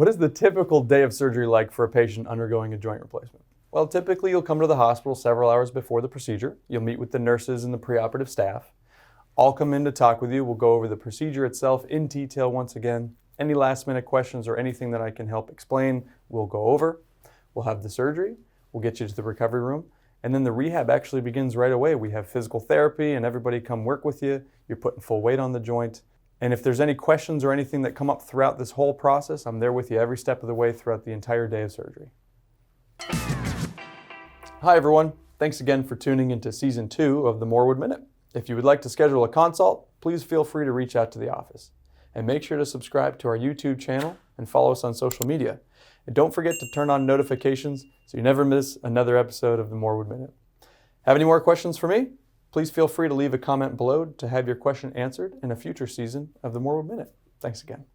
What is the typical day of surgery like for a patient undergoing a joint replacement? Well, typically you'll come to the hospital several hours before the procedure. You'll meet with the nurses and the preoperative staff. I'll come in to talk with you. We'll go over the procedure itself in detail once again. Any last minute questions or anything that I can help explain, we'll go over. We'll have the surgery. We'll get you to the recovery room. And then the rehab actually begins right away. We have physical therapy and everybody come work with you. You're putting full weight on the joint. And if there's any questions or anything that come up throughout this whole process, I'm there with you every step of the way throughout the entire day of surgery. Hi everyone. Thanks again for tuning into Season 2 of the Morwood Minute. If you would like to schedule a consult, please feel free to reach out to the office. And make sure to subscribe to our YouTube channel and follow us on social media. And don't forget to turn on notifications so you never miss another episode of the Morwood Minute. Have any more questions for me? Please feel free to leave a comment below to have your question answered in a future season of the Morwood Minute. Thanks again.